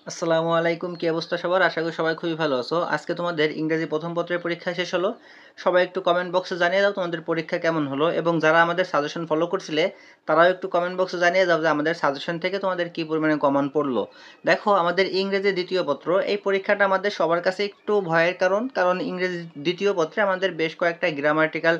আসসালামু আলাইকুম, কি অবস্থা সবার? আশা করি সবাই খুবই ভালো আছো। আজকে তোমাদের ইংরেজি প্রথম পত্রের পরীক্ষা শেষ হলো। সবাই একটু কমেন্ট বক্সে জানিয়ে দাও তোমাদের পরীক্ষা কেমন হলো, এবং যারা আমাদের সাজেশন ফলো করছিলে তারাও একটু কমেন্ট বক্সে জানিয়ে দাও যে আমাদের সাজেশন থেকে তোমাদের কি পরিমাণে কমন পড়লো। দেখো, আমাদের ইংরেজি দ্বিতীয় পত্র এই পরীক্ষাটা আমাদের সবার কাছে একটু ভয়ের, কারণ ইংরেজি দ্বিতীয় পত্রে আমাদের বেশ কয়েকটা গ্রামাটিক্যাল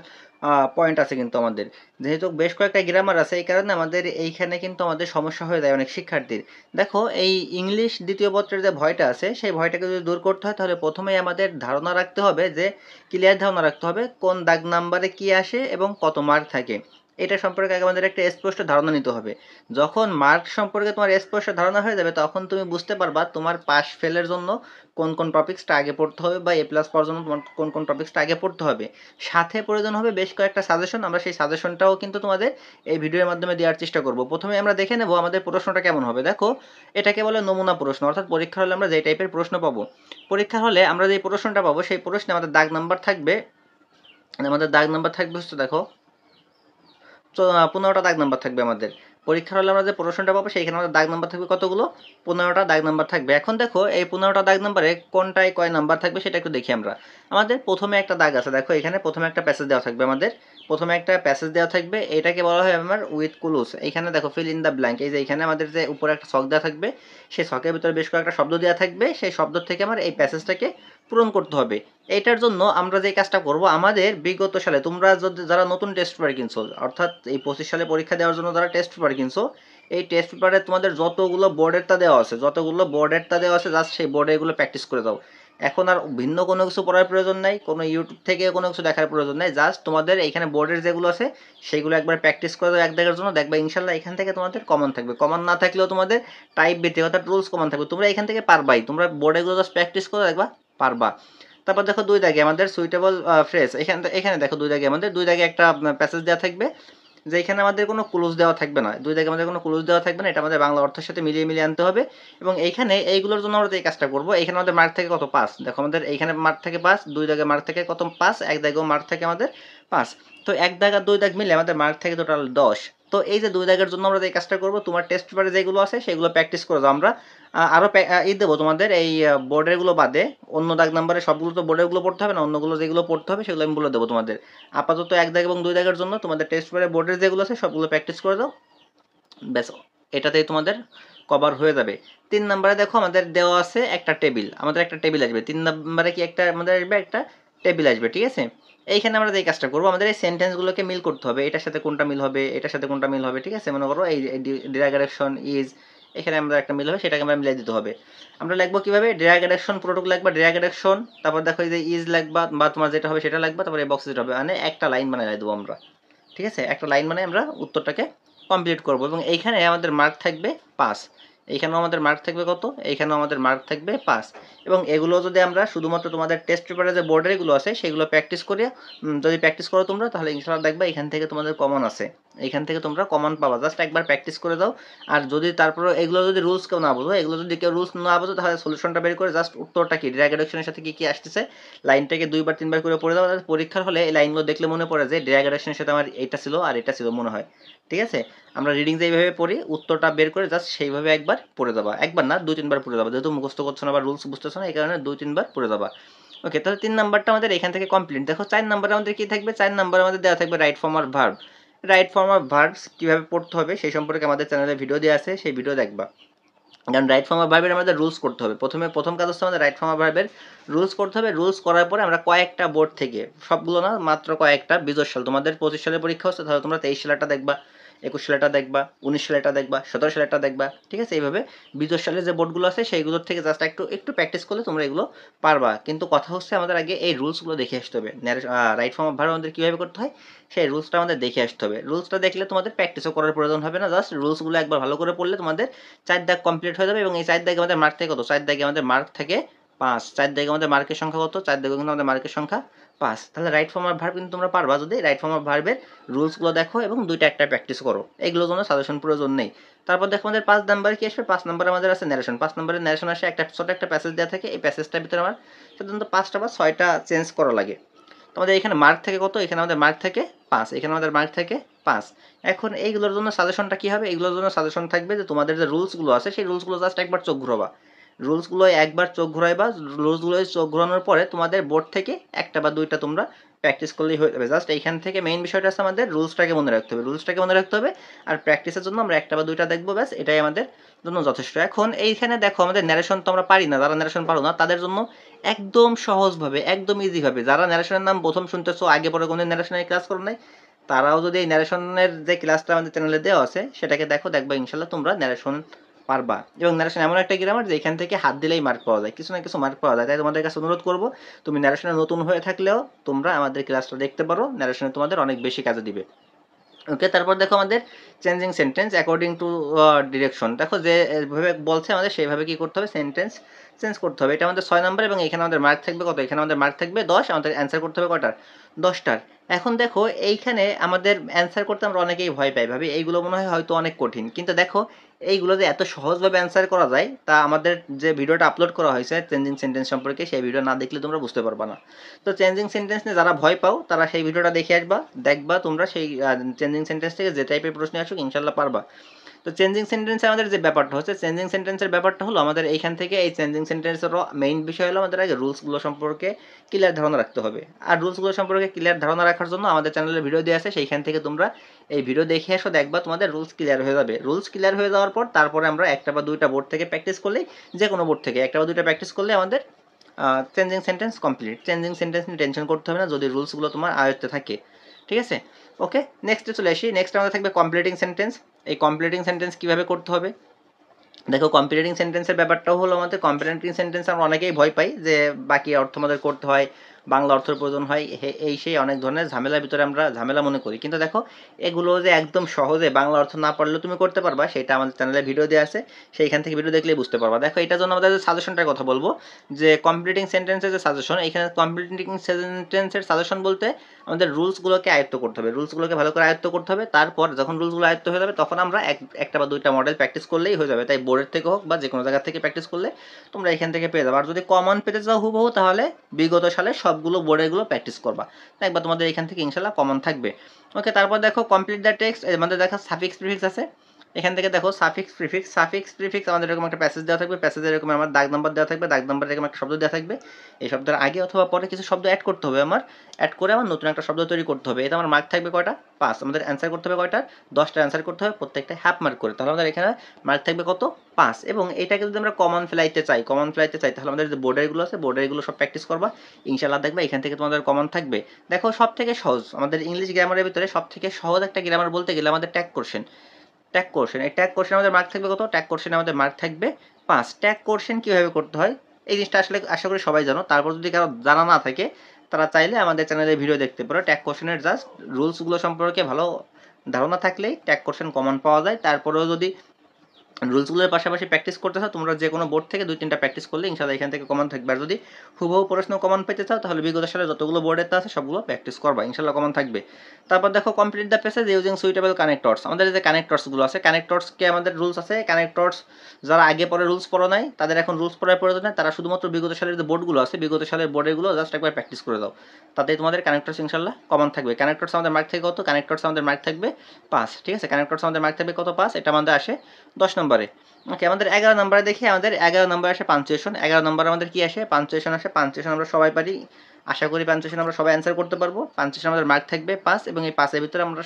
পয়েন্ট আছে। কিন্তু আমাদের যেহেতু বেশ কয়েকটা গ্রামার আছে, এই কারণে আমাদের এইখানে কিন্তু আমাদের সমস্যা হয়ে যায় অনেক শিক্ষার্থীর। দেখো, এই ইংলিশ দ্বিতীয় পত্রের যে ভয়টা আছে সেই ভয়টাকে যদি দূর করতে হয় তাহলে প্রথমেই আমাদের ধারণা রাখতে হবে, যে ক্লিয়ার ধারণা রাখতে হবে কোন দাগ নাম্বারে কি আসে এবং কত মার্ক থাকে। এটা সম্পর্কে আগে আমাদের একটা স্পষ্ট ধারণা নিতে হবে। যখন মার্ক সম্পর্কে তোমার স্পষ্ট ধারণা হয়ে যাবে তখন তুমি বুঝতে পারবা তোমার পাস ফেলের জন্য কোন কোন টপিক্সটা আগে পড়তে হবে, বা এ প্লাস পাওয়ার জন্য তোমার কোন কোন টপিক্সটা আগে পড়তে হবে। সাথে প্রয়োজন হবে বেশ কয়েকটা সাজেশন। আমরা সেই সাজেশনটাও কিন্তু তোমাদের এই ভিডিওর মাধ্যমে দেওয়ার চেষ্টা করব। প্রথমে আমরা দেখে নেব আমাদের প্রশ্নটা কেমন হবে। দেখো, এটাকে বলে নমুনা প্রশ্ন, অর্থাৎ পরীক্ষা হলে আমরা যে টাইপের প্রশ্ন পাবো, পরীক্ষা হলে আমরা যে প্রশ্নটা পাবো সেই প্রশ্নে আমাদের দাগ নাম্বার থাকবে। হচ্ছে, দেখো, তো 15টা দাগ নাম্বার থাকবে আমাদের। পরীক্ষার হলে আমরা যে প্রশ্নটা পাবো সেইখানে আমাদের দাগ নাম্বার থাকবে কতগুলো? 15টা দাগ নাম্বার থাকবে। এখন দেখো, এই 15টা দাগ নাম্বারে কোনটায় কয় নাম্বার থাকবে সেটা একটু দেখি আমরা। আমাদের প্রথমে একটা দাগ আছে, দেখো এখানে প্রথমে একটা প্যাসেজ দেওয়া থাকবে। আমাদের প্রথমে একটা প্যাসেজ দেওয়া থাকবে, এটাকে বলা হয় আমার উইথ ক্লুজ। এখানে দেখো ফিল ইন দ্য ব্ল্যাঙ্ক, এই যে এখানে আমাদের যে উপরে একটা ছক দেওয়া থাকবে, সেই ছকের ভিতরে বেশ কয়েকটা শব্দ দেওয়া থাকবে, সেই শব্দ থেকে আমার এই প্যাসেজটাকে পূরণ করতে হবে। এইটার জন্য আমরা যে কাজটা করব, আমাদের বিগত সালে তোমরা যদি যারা নতুন টেস্ট পেপার কিনছো, অর্থাৎ এই 25 সালে পরীক্ষা দেওয়ার জন্য যারা টেস্ট পেপার কিনছো, এই টেস্ট পেপারে তোমাদের যতগুলো বোর্ডেরটা দেওয়া আছে জাস্ট সেই বোর্ডে এগুলো প্র্যাকটিস করে দাও। এখন আর ভিন্ন কোনো কিছু পড়ার প্রয়োজন নাই, কোনো ইউটিউব থেকে কোনো কিছু দেখার প্রয়োজন নাই। জাস্ট তোমাদের এইখানে বোর্ডের যেগুলো আছে সেগুলো একবার প্র্যাকটিস করে দাও এক দেখার জন্য, দেখবা ইনশাল্লাহ এখান থেকে তোমাদের কমন থাকবে। কমন না থাকলেও তোমাদের টাইপ ভিত্তিক অর্থাৎ রুলস কমন থাকবে, তোমরা এখান থেকে পারবাই। তোমরা বোর্ডেগুলো জাস্ট প্র্যাকটিস করে দেখবা পারবা। তারপর দেখো, দুই দাগে আমাদের সুইটেবল ফ্রেজ, এখানে দেখো দুই দাগে একটা প্যাসেজ দেওয়া থাকবে, যে এখানে আমাদের কোনো ক্লোজ দেওয়া থাকবে না। দুই দাগে আমাদের কোনো ক্লোজ দেওয়া থাকবে না, এটা আমাদের বাংলা অর্থের সাথে মিলিয়ে আনতে হবে। এবং এইখানে এইগুলোর জন্য আমরা যে কাজটা করবো, এখানে আমাদের মার্ক থেকে কত? 5। দেখো, আমাদের এইখানে মার্ক থেকে 5, দুই দাগে মার্ক থেকে কত? 5। এক দাগেও মার্ক থেকে আমাদের 5। তো এক দাগ আর দুই দাগ মিলে আমাদের মার্ক থেকে টোটাল 10। তো এই যে দুই দাগের জন্য আমরা যে কাজটা করবো, তোমার টেস্ট পেপারে যেগুলো আছে সেগুলো প্র্যাকটিস করে দাও। আমরা আরও দেবো তোমাদের এই বোর্ডেরগুলো বাদে। অন্য দাগ নাম্বারে সবগুলো তো বোর্ডেরগুলো পড়তে হবে না, অন্যগুলো যেগুলো পড়তে হবে সেগুলো আমি বলে দেবো তোমাদের। আপাতত এক দাগ এবং দুই দাগের জন্য তোমাদের টেস্ট পেপারে বোর্ডের যেগুলো আছে সবগুলো প্র্যাকটিস করে দাও, ব্যাস, এটাতেই তোমাদের কভার হয়ে যাবে। 3 নম্বরে দেখো, আমাদের দেওয়া আছে একটা টেবিল, আমাদের একটা টেবিল আসবে। 3 নম্বরে কি একটা আমাদের আসবে? একটা টেবিল আসবে, ঠিক আছে? এইখানে আমরা যে কাজটা করবো, আমাদের এই সেন্টেন্সগুলোকে মিল করতে হবে। এটার সাথে কোনটা মিল হবে, এটার সাথে কোনটা মিল হবে, ঠিক আছে? মনে করো এই ডিরাইগেশন ইজ, এখানে আমরা একটা মিল হবে, সেটাকে আমরা মিলিয়ে দিতে হবে। আমরা লিখবো কিভাবে? ডিরাইগেশন পুরোটুকু লাগবা, ডিরাইগেশন, তারপর দেখো এই যে ইজ লাগবা, বা তোমার যেটা হবে সেটা লাগবা, তারপর এই বক্সে যেটা হবে, মানে একটা লাইন বানিয়ে দেবো আমরা, ঠিক আছে? একটা লাইন মানে আমরা উত্তরটাকে কমপ্লিট করব। এবং এইখানে আমাদের মার্ক থাকবে 5। এইখানেও আমাদের মার্ক থাকবে কত? এইখানেও আমাদের মার্ক থাকবে 5। এবং এগুলো যদি আমরা শুধুমাত্র তোমাদের টেস্ট পেপারে যে বোর্ডেরগুলো আছে সেগুলো প্র্যাকটিস করি, যদি প্র্যাকটিস করো তোমরা, তাহলে ইনশাআল্লাহ দেখবা এখান থেকে তোমাদের কমন আছে, এইখান থেকে তোমরা কমন পাবা। জাস্ট একবার প্র্যাকটিস করে দাও। আর যদি তারপরে এগুলো যদি রুলস কেউ না বোঝো, এগুলো যদি কেউ রুলস না বোঝো, তাহলে সলিউশনটা বের করে জাস্ট উত্তরটা কি, ডিরাইগেশনের সাথে কি কি আসতেছে, লাইনটাকে 2-3 বার করে পড়ে দাও। পরীক্ষার হলে এই লাইনগুলো দেখলে মনে পড়ে যে ডিরাইগেশনের সাথে আমার এটা ছিল আর এটা ছিল মনে হয়, ঠিক আছে? আমরা রিডিং যেইভাবে পড়ি, উত্তরটা বের করে জাস্ট সেইভাবে একবার পড়ে যাবা। একবার না, 2-3 বার পড়ে যাবা, যেহেতু মুখস্থ করছো না বা রুলস বুঝতেছো না, এই কারণে 2-3 বার পড়ে যাবা। ওকে, তাহলে 3 নাম্বারটা আমাদের এখান থেকে কমপ্লিট। দেখো, 4 নাম্বারে আমাদের কি থাকবে? 4 নাম্বারে আমাদের দেওয়া থাকবে রাইট ফর্ম আর ভার্ব। রাইট ফর্ম আর ভার্বস কীভাবে পড়তে হবে সেই সম্পর্কে আমাদের চ্যানেলে ভিডিও দেওয়া আছে, সেই ভিডিও দেখবা। কারণ রাইট ফর্ম আর ভার্বের আমাদের রুলস করতে হবে। প্রথম কাজ হচ্ছে আমাদের রাইট ফর্ম আর ভার্বের রুলস করতে হবে। রুলস করার পরে আমরা কয়েকটা বোর্ড থেকে, সবগুলো না, মাত্র কয়েকটা, বিজয় সাল, তোমাদের 25 সালে পরীক্ষা হচ্ছে, তাহলে তোমরা 23 সালেরটা দেখবা, 21 সালেরটা দেখবা, 19 সালেরটা দেখবা, 17 সালেরটা দেখবা, ঠিক আছে? এইভাবে বিজয় সালের যে বোর্ডগুলো আছে সেইগুলোর থেকে জাস্ট একটু একটু প্র্যাকটিস করলে তোমরা এগুলো পারবা। কিন্তু কথা হচ্ছে আমাদের আগে এই রুলসগুলো দেখে আসতে হবে। রাইট ফর্ম অফ ভার্ব আমাদের কীভাবে করতে হয় সেই রুলসটা আমাদের দেখে আসতে হবে। রুলসটা দেখলে তোমাদের প্র্যাকটিসও করার প্রয়োজন হবে না, জাস্ট রুলসগুলো একবার ভালো করে পড়লে তোমাদের 4 দাগ কমপ্লিট হয়ে যাবে। এবং এই 4 দাগে আমাদের মার্ক থেকে কত? 4 দাগে আমাদের মার্ক থেকে 5। 4 দাগে আমাদের মার্কের সংখ্যা কত? 4 দাগে কিন্তু আমাদের মার্কের সংখ্যা 5। তাহলে রাইট ফর্ম অফ ভার্ব কিন্তু তোমরা পারবা যদি রাইট ফর্ম অফ ভার্বের রুলসগুলো দেখো এবং দুইটা একটা প্র্যাকটিস করো। এগুলোর জন্য সাজেশন প্রয়োজন নেই। তারপর দেখো, আমাদের 5 নাম্বার কি আসবে? 5 নাম্বারে আমাদের আছে ন্যারেশন। 5 নাম্বারে ন্যারেশন আসে, একটা ছোট একটা প্যাসেজ দেওয়া থাকে, এই প্যাসেজটার ভিতরে আমার সাধারণত 5টা বা 6টা চেঞ্জ করা লাগে। আমাদের এখানে মার্ক থেকে কত? এখানে আমাদের মার্ক থেকে 5, এখানে আমাদের মার্ক থেকে 5। এখন এইগুলোর জন্য সাজেশনটা কি হবে? এইগুলোর জন্য সাজেশন থাকবে যে তোমাদের যে রুলসগুলো আছে সেই রুলসগুলো জাস্ট একবার চোখ ঘুরাবা। রুলসগুলো একবার চোখ ঘোরাইবা, রুলসগুলো চোখ ঘোরানোর পরে তোমাদের বোর্ড থেকে একটা বা দুইটা তোমরা প্র্যাকটিস করলেই হয়ে যাবে। জাস্ট এইখান থেকে মেইন বিষয়টা আছে আমাদের রুলসটাকে মনে রাখতে হবে, রুলসটাকে মনে রাখতে হবে। আর প্র্যাকটিসের জন্য আমরা একটা বা দুইটা দেখবো, ব্যাস এটাই আমাদের জন্য যথেষ্ট। এখন এইখানে দেখো আমাদের ন্যারেশন তো আমরা পারি না, যারা ন্যারেশন পারো না তাদের জন্য একদম সহজভাবে, একদম ইজিভাবে, যারা ন্যারেশনের নাম প্রথম শুনতেছো, আগে পরে কোনো ন্যারেশনের ক্লাস করো নাই, তারাও যদি এই ন্যারেশনের যে ক্লাসটা আমাদের চ্যানেলে দেওয়া আছে সেটাকে দেখো, দেখবা ইনশাল্লাহ তোমরা ন্যারেশন পারবা। এবং ন্যারেশন এমন একটা গ্রামার যে এখান থেকে হাত দিলেই মার্ক পাওয়া যায়, কিছু না কিছু মার্ক পাওয়া যায়। তাই তোমাদের কাছে অনুরোধ করবো, তুমি ন্যারেশনে নতুন হয়ে থাকলেও তোমরা আমাদের ক্লাসটা দেখতে পারো, ন্যারেশনে তোমাদের অনেক বেশি কাজে দিবে। ওকে, তারপর দেখো আমাদের changing sentence according to direction. দেখো যেভাবে বলছে আমাদের সেইভাবে কি করতে হবে, সেন্টেন্স চেঞ্জ করতে হবে। এটা আমাদের 6 নম্বর এবং এখানে আমাদের মার্ক থাকবে কত, এখানে আমাদের মার্ক থাকবে 10, আমাদের অ্যান্সার করতে হবে কটার, 10টার। এখন দেখো এইখানে আমাদের অ্যান্সার করতে আমরা অনেকেই ভয় পাই, ভাবি এইগুলো মনে হয় হয়তো অনেক কঠিন, কিন্তু দেখো এইগুলো যে এত সহজভাবে অ্যান্সার করা যায় তা আমাদের যে ভিডিওটা আপলোড করা হয়েছে চেঞ্জিং সেন্টেন্স সম্পর্কে, সেই ভিডিও না দেখলে তোমরা বুঝতে পারবা না। তো চেঞ্জিং সেন্টেন্স নিয়ে যারা ভয় পাও তারা সেই ভিডিওটা দেখে আসবা, দেখবা তোমরা সেই চেঞ্জিং সেন্টেন্স থেকে যে টাইপের প্রশ্ন আসুক ইনশাল্লাহ পারবা। তো চেঞ্জিং সেন্টেন্সে আমাদের যে ব্যাপারটা হচ্ছে, চেঞ্জিং সেন্টেন্সের ব্যাপারটা হলো আমাদের এইখান থেকে এই চেঞ্জিং সেন্টেন্সের মেইন বিষয় হলো আমাদের আগে রুলসগুলো সম্পর্কে ক্লিয়ার ধারণা রাখতে হবে। আর রুলসগুলো সম্পর্কে ক্লিয়ার ধারণা রাখার জন্য আমাদের চ্যানেলে ভিডিও দেওয়া আছে, সেইখান থেকে তোমরা এই ভিডিও দেখে এসো, দেখবা তোমাদের রুলস ক্লিয়ার হয়ে যাবে। রুলস ক্লিয়ার হয়ে যাওয়ার পর তারপরে আমরা একটা বা দুইটা বোর্ড থেকে প্র্যাকটিস করলেই, যে কোনো বোর্ড থেকে একটা বা দুইটা প্র্যাকটিস করলে আমাদের changing sentence complete. Changing sentence নিয়ে টেনশন করতে হবে না যদি রুলসগুলো তোমার আয়ত্তে থাকে, ঠিক আছে। ওকে, নেক্সটে চলে আসি। নেক্সট আমাদের থাকবে কমপ্লিটিং সেন্টেন্স। এই কমপ্লিটিং সেন্টেন্স কীভাবে করতে হবে, দেখো কমপ্লিটিং সেন্টেন্সের ব্যাপারটাও হলো আমাদের কমপ্লিটিং সেন্টেন্স আমরা অনেকেই ভয় পাই যে বাকি অর্থ আমাদের করতে হয়, বাংলা অর্থের প্রয়োজন হয়, এই সেই অনেক ধরনের ঝামেলার ভিতরে আমরা ঝামেলা মনে করি। কিন্তু দেখো এগুলো যে একদম সহজে বাংলা অর্থ না পারলেও তুমি করতে পারবা, সেটা আমাদের চ্যানেলে ভিডিও দেওয়া আছে, সেইখান থেকে ভিডিও দেখলেই বুঝতে পারবা। দেখো এটার জন্য আমাদের সাজেশনটার কথা বলবো, যে কমপ্লিটিং সেন্টেন্সের যে সাজেশন, এখানে কমপ্লিটিং সেন্টেন্সের সাজেশন বলতে আমাদের রুলসগুলোকে আয়ত্ত করতে হবে, রুলসগুলোকে ভালো করে আয়ত্ত করতে হবে। তারপর যখন রুলসগুলো আয়ত্ত হয়ে যাবে তখন আমরা একটা বা দুইটা মডেল প্র্যাকটিস করলেই হয়ে যাবে। তাই বোর্ডের থেকে হোক বা যে কোনো জায়গা থেকে প্র্যাকটিস করলে তোমরা এখান থেকে পেয়ে যাবে। আর যদি কমন পেতে চাও হুবহু, তাহলে বিগত সালে সবগুলো বোর্ডেরগুলো প্র্যাকটিস করবা, একবার তোমাদের এখান থেকে ইনশাল্লাহ কমন থাকবে। ওকে, তারপর দেখো কমপ্লিট দ্য টেক্সট, আমাদের দেখা সাফিক্স প্রিফিক্স আছে। এখান থেকে দেখো সাফিক্স প্রিফিক্স আমাদের এরকম একটা প্যাসেজ দেওয়া থাকবে, প্যাসেজের এরকম আমার দাগ নাম্বার দেওয়া থাকবে, দাগ নাম্বার এরকম একটা শব্দ দেওয়া থাকবে। এই শব্দের আগে অথবা পরে কিছু শব্দ অ্যাড করতে হবে, আমার অ্যাড করে আমার নতুন একটা শব্দ তৈরি করতে হবে। এটা আমার মার্ক থাকবে কয়টা, 5। আমাদের অ্যান্সার করতে হবে কয়টা, 10টা অ্যান্সার করতে হবে, প্রত্যেকটা হাফ মার্ক করে। তাহলে আমাদের এখানে মার্ক থাকবে কত, 5। এবং এটাকে যদি আমরা কমন ফেলাইতে চাই তাহলে আমাদের যে বোর্ডেরগুলো আছে বোর্ডেরগুলো সব প্র্যাকটিস করবা, ইনশাল্লাহ দেখবা এখান থেকে তোমাদের কমন থাকবে। দেখো সব থেকে সহজ আমাদের ইংলিশ গ্রামারের ভিতরে সব থেকে সহজ একটা গ্রামার বলতে গেলে আমাদের ট্যাগ কোশ্চেন। এই ট্যাগ কোশ্চেন আমাদের মার্ক থাকবে কত, ট্যাগ কোশ্চেন আমাদের মার্ক থাকবে 5। ট্যাগ কোশ্চেন কীভাবে করতে হয় এই জিনিসটা আসলে আশা করি সবাই জানো, তারপর যদি কারো জানা না থাকে তারা চাইলে আমাদের চ্যানেলে ভিডিও দেখতে পারো। ট্যাগ কোশ্চেনের জাস্ট রুলসগুলো সম্পর্কে ভালো ধারণা থাকলেই ট্যাগ কোশ্চেন কমন পাওয়া যায়। তারপরেও যদি রুলসগুলোর পাশাপাশি প্র্যাকটিস করতে চাও তোমরা যে কোনো বোর্ড থেকে 2-3টা প্র্যাকটিস করলে ইনশাল্লাহ এখান থেকে কমন থাকবে। আর যদি হুবহু প্রশ্ন কমন পেতে চাও তাহলে বিগত সালে যতগুলো বোর্ডের আছে সবগুলো প্র্যাকটিস করবা, ইনশাল্লাহ কমন থাকবে। তারপর দেখো complete the passage using suitable connectors. আমাদের যে কানেক্টরসগুলো আছে, কানেক্টরসকে আমাদের রুলস আছে, কানেক্টরস যারা আগে পরে রুলস পড়ো নাই তাদের এখন রুলস পড়ার প্রয়োজন নেই, তারা শুধুমাত্র বিগত সালের যে বোর্ডগুলো আছে বিগত সালের বোর্ডেরগুলো জাস্ট একবার প্র্যাকটিস করে দাও, তাতেই তোমাদের কানেক্টরস ইনশাল্লাহ কমন থাকবে। কানেক্টরস আমাদের মার্ক থেকে কত, কানেক্টরস আমাদের মার্ক থাকবে 5, ঠিক আছে। কানেক্টরস আমাদের মার্ক থাকবে কত, 5। এটা আমাদের আসে 10 নম্বরে। ওকে, আমাদের 11 নম্বরে দেখি, আমাদের 11 নম্বরে আসে পাঞ্চুয়েশন। 11 নম্বরে আমাদের কি আসে, পাঞ্চুয়েশন আসে। পাঞ্চুয়েশন আমরা সবাই পারি, আশা করি পাঞ্চুয়েশন আমরা সবাই অ্যান্সার করতে পারবো। পাঞ্চুয়েশন আমাদের মার্ক থাকবে 5 এবং এই 5-এর ভিতরে আমরা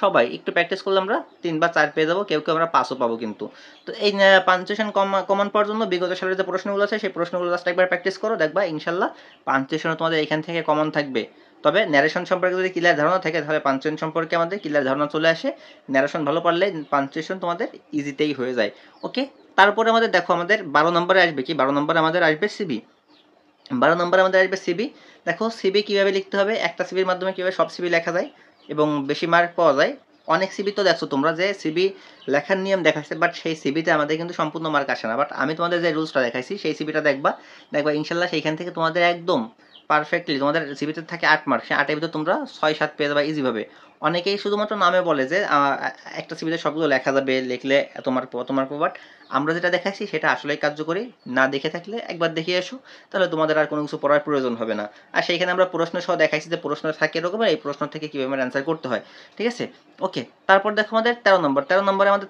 সবাই একটু প্র্যাকটিস করলে আমরা 3 বা 4 পেয়ে যাবো, কেউ আমরা 5ও পাবো কিন্তু। তো এই পাঞ্চুয়েশন কমন পাওয়ার জন্য বিগত সালের যে প্রশ্নগুলো আছে সেই প্রশ্নগুলো জাস্ট একবার প্র্যাকটিস করো, দেখবা ইনশাল্লাহ পাঞ্চুয়েশনও তোমাদের এখান থেকে কমন থাকবে। তবে ন্যারেশন সম্পর্কে যদি ক্লিয়ার ধারণা থাকে তাহলে পাঞ্চুয়েশন সম্পর্কে আমাদের ক্লিয়ার ধারণা চলে আসে। ন্যারেশন ভালো পারলে পাঞ্চুয়েশন তোমাদের ইজিতেই হয়ে যায়। ওকে, তারপরে আমাদের দেখো আমাদের 12 নম্বরে আসবে কি, 12 নম্বরে আমাদের আসবে সিবি। 12 নম্বরে আমাদের আসবে সিবি। দেখো সিবি কীভাবে লিখতে হবে, একটা সিবির মাধ্যমে কীভাবে সব সিবি লেখা যায় এবং বেশি মার্ক পাওয়া যায়। অনেক সিবি তো দেখছো তোমরা যে সিবি লেখার নিয়ম দেখাচ্ছে, বাট সেই সিবিতে আমাদের কিন্তু সম্পূর্ণ মার্ক আসে না। বাট আমি তোমাদের যে রুলসটা দেখাইছি সেই সিবিটা দেখবা ইনশাল্লাহ সেইখান থেকে তোমাদের একদম পারফেক্টলি তোমাদের সিবিতে থাকে 8 মার্ক, সেই 8-এর ভিতরে তোমরা 6-7 পেয়ে যাবে ইজিভাবে। অনেকেই শুধুমাত্র নামে বলে যে একটা সিবিতে সবগুলো লেখা যাবে, লিখলে তোমার বাট আমরা যেটা দেখাচ্ছি সেটা আসলেই কার্যকরী। না দেখে থাকলে একবার দেখিয়ে এসো, তাহলে তোমাদের আর কোনো কিছু পড়ার প্রয়োজন হবে না। আর সেইখানে আমরা প্রশ্ন সহ দেখাইছি যে প্রশ্ন থাকে এরকম, এই প্রশ্ন থেকে কীভাবে অ্যান্সার করতে হয়, ঠিক আছে। ওকে, তারপর দেখো আমাদের 13 নম্বরে আমাদের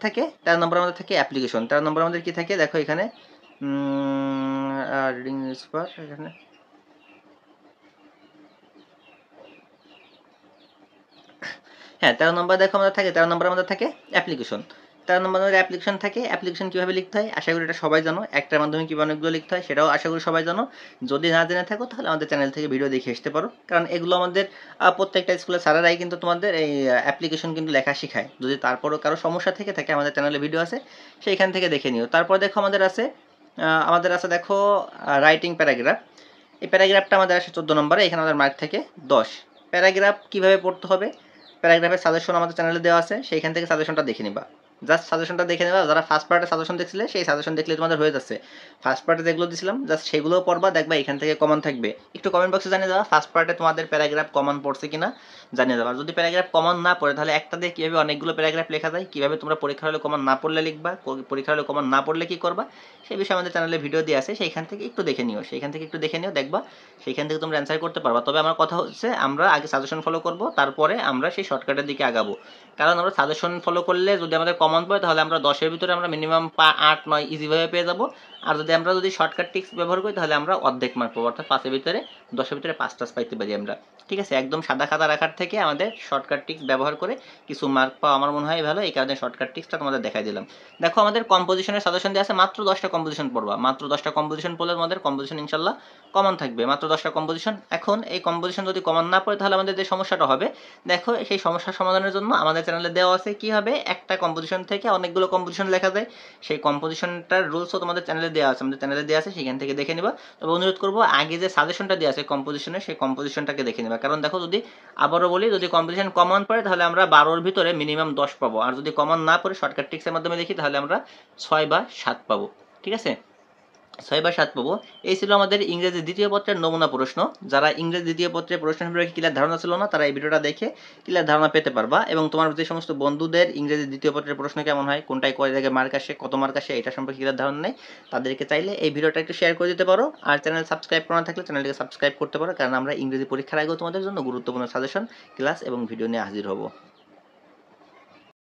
থাকে অ্যাপ্লিকেশন। 13 নম্বরে আমাদের কী থাকে, দেখো এখানে রিডিং নিউজ পেপার এখানে হ্যাঁ 13 নম্বর দেখো আমাদের থাকে 13 নম্বর আমাদের থাকে অ্যাপ্লিকেশন 13 নম্বর আমাদের অ্যাপ্লিকেশন থাকে অ্যাপ্লিকেশন কীভাবে লিখতে হয় আশা করি এটা সবাই জানো একটার মাধ্যমে কীভাবে অনেকগুলো লিখতে হয় সেটাও আশা করি সবাই জানো যদি না জেনে থাকো তাহলে আমাদের চ্যানেল থেকে ভিডিও দেখে আসতে পারো কারণ এগুলো আমাদের প্রত্যেকটা স্কুলে স্যারেরাই কিন্তু তোমাদের এই অ্যাপ্লিকেশন কিন্তু লেখা শেখায় যদি তারপরও কারো সমস্যা থেকে থাকে আমাদের চ্যানেলে ভিডিও আছে সেইখান থেকে দেখে নিও তারপর দেখো আমাদের আছে দেখো রাইটিং প্যারাগ্রাফ এই প্যারাগ্রাফটা আমাদের আসে 14 নম্বরে এখানে আমাদের মার্ক থেকে 10 প্যারাগ্রাফ কীভাবে পড়তে হবে প্যারাগ্রাফের সাজেশন আমাদের চ্যানেলে দেওয়া আছে সেইখান থেকে সাজেশনটা দেখে নিবা জাস্ট সাজেশনটা দেখে নেবা যারা ফার্স্ট পার্টে সাজেশন দেখছিলে সেই সাজেশন দেখলে তোমাদের হয়ে যাচ্ছে ফার্স্ট পার্টে যেগুলো দিয়েছিলাম জাস্ট সেগুলোও পড়বা দেখবা এখান থেকে কমন থাকবে একটু কমেন্ট বক্সে জানিয়ে দেওয়া ফার্স্ট পার্টে তোমাদের প্যারাগ্রাফ কমন পড়ছে কিনা জানিয়ে দেওয়া যদি প্যারাগ্রাফ কমন না পড়ে তাহলে একটা দিয়ে কীভাবে অনেকগুলো প্যারাগ্রাফ লেখা যায় কীভাবে তোমরা পরীক্ষা হলে কমন না পড়লে লিখবা পরীক্ষা হলে কমন না পড়লে কী করবা সেই বিষয়ে আমাদের চ্যানেলে ভিডিও দিয়ে আছে সেইখান থেকে একটু দেখে নিও দেখবা সেইখান থেকে তোমরা অ্যান্সার করতে পারবা তবে আমার কথা হচ্ছে আমরা আগে সাজেশন ফলো করব তারপরে আমরা সেই শর্টকাটের দিকে আগাবো কারণ আমরা সাজেশন ফলো করলে যদি আমাদের কমন পড়ে তাহলে আমরা 10-এর ভিতরে আমরা মিনিমাম 8-9 ইজিভাবে পেয়ে যাবো আর যদি শর্টকাট টিক্স ব্যবহার করি তাহলে আমরা অর্ধেক মার্ক পাবো অর্থাৎ 5-এর ভিতরে 10-এর ভিতরে 5 পাইতে পারি আমরা ঠিক আছে একদম সাদা খাতা রাখার থেকে আমাদের শর্টকাট টিক্স ব্যবহার করে কিছু মার্ক পাওয়া আমার মনে হয় ভালো এই কারণে শর্টকাট টিক্সটা তোমাদের দেখাই দিলাম দেখো আমাদের কম্পোজিশনের সাজেশন দেওয়া আছে মাত্র 10টা কম্পোজিশন পড়বা মাত্র 10টা কম্পোজিশন পড়লে আমাদের কম্পোজিশন ইনশাল্লাহ কমন থাকবে মাত্র 10টা কম্পোজিশন এখন এই কম্পোজিশন যদি কমন না পড়ে তাহলে আমাদের যে সমস্যাটা হবে দেখো সেই সমস্যার সমাধানের জন্য আমাদের চ্যানেলে দেওয়া আছে কি হবে একটা কম্পোজিশন থেকে অনেকগুলো কম্পোজিশন লেখা যায় সেই কম্পোজিশনটার রুলসও তোমাদের চ্যানেলে দেওয়া আছে আমাদের চ্যানেলে দেওয়া আছে সেখান থেকে দেখে নিবা তবে অনুরোধ করবো আগে যে সাজেশনটা দেওয়া আছে কম্পোজিশনের সেই কম্পোজিশনটাকে দেখে নিবা কারণ দেখো যদি আবারও বলি যদি কম্পোজিশন কমন পড়ে তাহলে আমরা 12-এর ভিতরে মিনিমাম 10 পাবো আর যদি কমন না পড়ে শর্টকাট টিক্সের মাধ্যমে দেখি তাহলে আমরা 6 বা 7 পাবো ঠিক আছে 6 বা 7 পাবো এই ছিল আমাদের ইংরেজি দ্বিতীয় পত্রের নমুনা প্রশ্ন যারা ইংরেজি দ্বিতীয় পত্রের প্রশ্ন সম্পর্কে ক্লিয়ার ধারণা ছিল না তারা এই ভিডিওটা দেখে ক্লিয়ার ধারণা পেতে পারবা এবং তোমার যে সমস্ত বন্ধুদের ইংরেজি দ্বিতীয় পত্রের প্রশ্ন কেমন হয় কোনটায় কয় জায়গায় মার্ক আসে কত মার্ক আসে এটা সম্পর্কে ক্লিয়ার ধারণা নেই তাদেরকে চাইলে এই ভিডিওটা একটু শেয়ার করে দিতে পারো আর চ্যানেল সাবস্ক্রাইব করা থাকলে চ্যানেলটিকে সাবস্ক্রাইব করতে পারো কারণ আমরা ইংরেজি পরীক্ষার আগেও তোমাদের জন্য গুরুত্বপূর্ণ সাজেশন ক্লাস এবং ভিডিও নিয়ে হাজির হব